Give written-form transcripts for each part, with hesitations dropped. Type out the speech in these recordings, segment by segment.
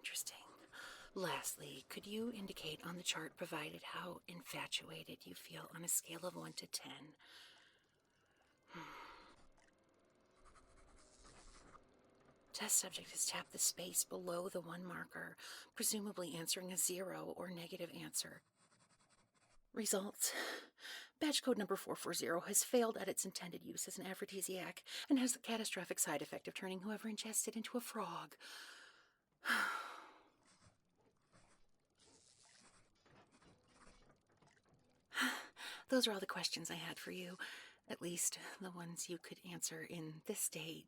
Interesting. Lastly, could you indicate on the chart provided how infatuated you feel on a scale of 1 to 10? Test subject has tapped the space below the 1 marker, presumably answering a 0 or negative answer. Results. Badge code number 440 has failed at its intended use as an aphrodisiac and has the catastrophic side effect of turning whoever ingests it into a frog. Those are all the questions I had for you. At least the ones you could answer in this state.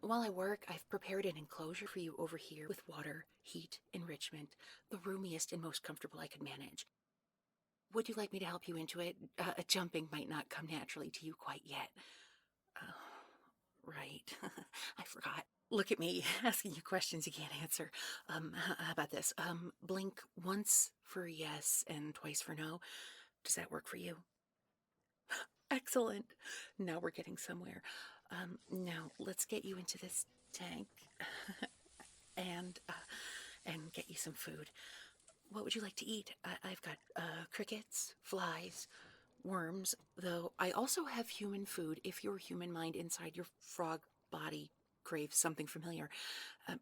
While I work, I've prepared an enclosure for you over here with water, heat, enrichment, the roomiest and most comfortable I could manage. Would you like me to help you into it? Jumping might not come naturally to you quite yet. Right. I forgot. Look at me, asking you questions you can't answer. How about this? Blink once for yes and twice for no. Does that work for you? Excellent. Now we're getting somewhere. Now let's get you into this tank and get you some food. What would you like to eat? I've got crickets, flies, worms, though I also have human food if your human mind inside your frog body craves something familiar. Can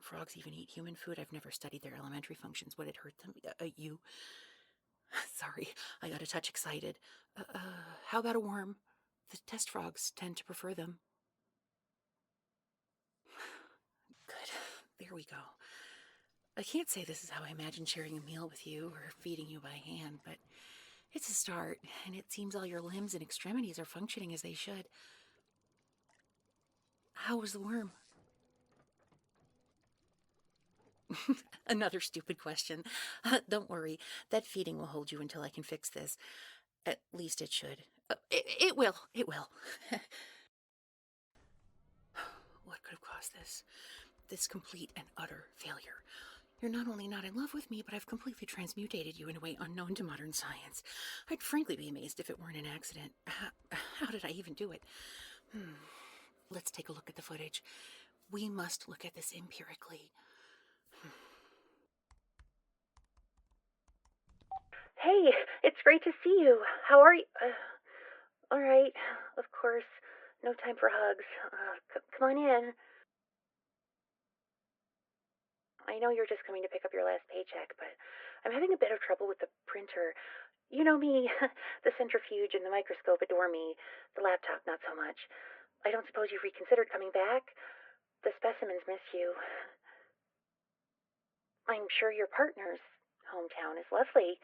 frogs even eat human food? I've never studied their elementary functions. Would it hurt them? You? Sorry, I got a touch excited. How about a worm? The test frogs tend to prefer them. Good. There we go. I can't say this is how I imagine sharing a meal with you or feeding you by hand, but it's a start, and it seems all your limbs and extremities are functioning as they should. How was the worm? Another stupid question. Don't worry, that feeding will hold you until I can fix this. At least it should. It will. It will. What could have caused this? This complete and utter failure. You're not only not in love with me, but I've completely transmutated you in a way unknown to modern science. I'd frankly be amazed if it weren't an accident. How did I even do it? Let's take a look at the footage. We must look at this empirically. Hey, it's great to see you. How are you? All right, of course. No time for hugs. Come on in. I know you're just coming to pick up your last paycheck, but I'm having a bit of trouble with the printer. You know me, the centrifuge and the microscope adore me. The laptop, not so much. I don't suppose you've reconsidered coming back? The specimens miss you. I'm sure your partner's hometown is lovely,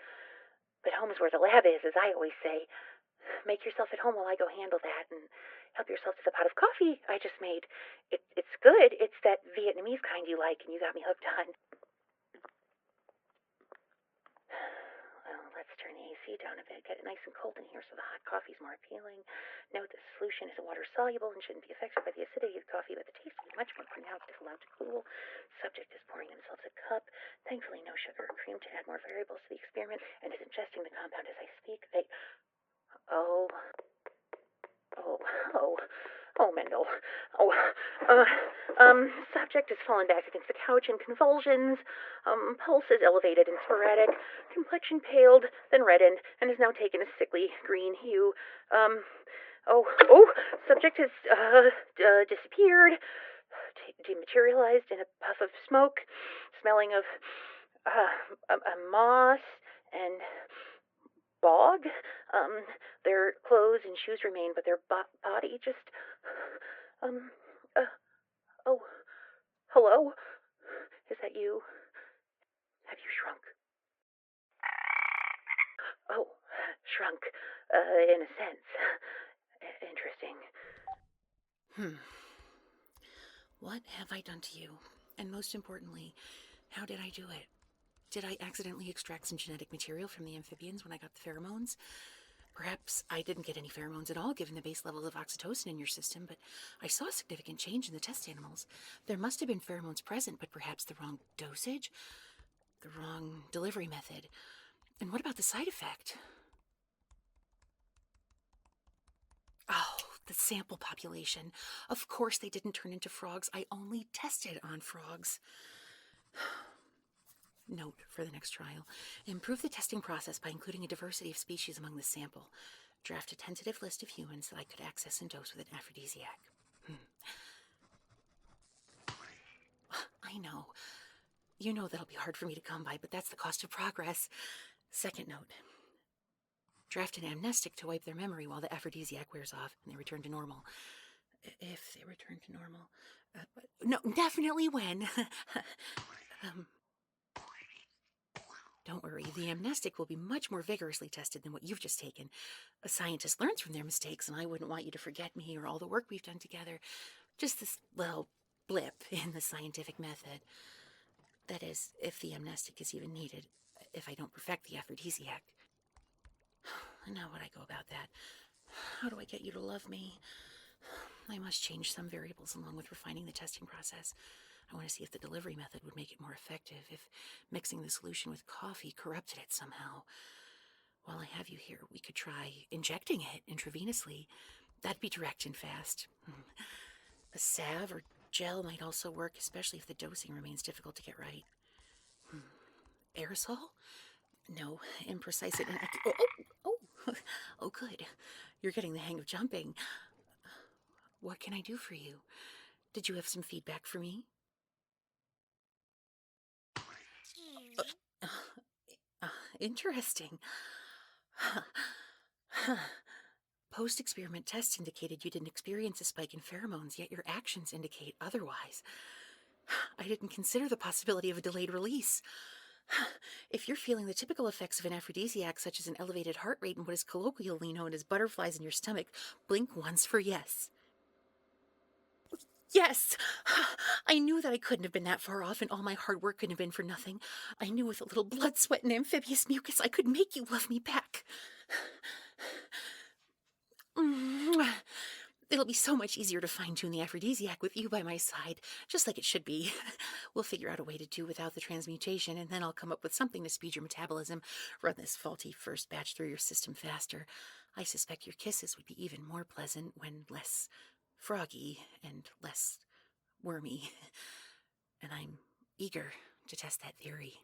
but home's where the lab is, as I always say. Make yourself at home while I go handle that, and help yourself to the pot of coffee I just made. It's good. It's that Vietnamese kind you like, and you got me hooked on. Well, let's turn the AC down a bit. Get it nice and cold in here so the hot coffee's more appealing. Note the solution isn't water soluble and shouldn't be affected by the acidity of the coffee, but the taste will be much more pronounced if allowed to cool. Subject is pouring themselves a cup. Thankfully, no sugar or cream to add more variables to the experiment, and is ingesting the compound as I speak. Oh, oh, oh, oh, Mendel. Oh, subject has fallen back against the couch in convulsions. Pulse is elevated and sporadic. Complexion paled, then reddened, and has now taken a sickly green hue. Subject has, disappeared, dematerialized in a puff of smoke, smelling of, moss and bog. Their clothes and shoes remain, but their body just, hello? Is that you? Have you shrunk? Oh, shrunk, in a sense. Interesting. What have I done to you? And most importantly, how did I do it? Did I accidentally extract some genetic material from the amphibians when I got the pheromones? Perhaps I didn't get any pheromones at all given the base levels of oxytocin in your system, but I saw a significant change in the test animals. There must have been pheromones present, but perhaps the wrong dosage? The wrong delivery method? And what about the side effect? Oh, The sample population. Of course they didn't turn into frogs. I only tested on frogs. Note for the next trial. Improve the testing process by including a diversity of species among the sample. Draft a tentative list of humans that I could access and dose with an aphrodisiac. I know. You know that'll be hard for me to come by, but that's the cost of progress. Second note. Draft an amnestic to wipe their memory while the aphrodisiac wears off and they return to normal. If they return to normal. No, definitely when. Don't worry, the amnestic will be much more vigorously tested than what you've just taken. A scientist learns from their mistakes, and I wouldn't want you to forget me or all the work we've done together. Just this little blip in the scientific method. That is, if the amnestic is even needed, if I don't perfect the aphrodisiac. Now would I go about that? How do I get you to love me? I must change some variables along with refining the testing process. I want to see if the delivery method would make it more effective, if mixing the solution with coffee corrupted it somehow. While I have you here, we could try injecting it intravenously. That'd be direct and fast. A salve or gel might also work, especially if the dosing remains difficult to get right. Aerosol? No, imprecise and oh, good. You're getting the hang of jumping. What can I do for you? Did you have some feedback for me? Interesting. Post-experiment tests indicated you didn't experience a spike in pheromones, yet your actions indicate otherwise. I didn't consider the possibility of a delayed release. If you're feeling the typical effects of an aphrodisiac, such as an elevated heart rate and what is colloquially known as butterflies in your stomach, blink once for yes. Yes! I knew that I couldn't have been that far off, and all my hard work couldn't have been for nothing. I knew with a little blood, sweat, and amphibious mucus I could make you love me back. It'll be so much easier to fine-tune the aphrodisiac with you by my side, just like it should be. We'll figure out a way to do without the transmutation, and then I'll come up with something to speed your metabolism, run this faulty first batch through your system faster. I suspect your kisses would be even more pleasant when less froggy and less wormy. And I'm eager to test that theory.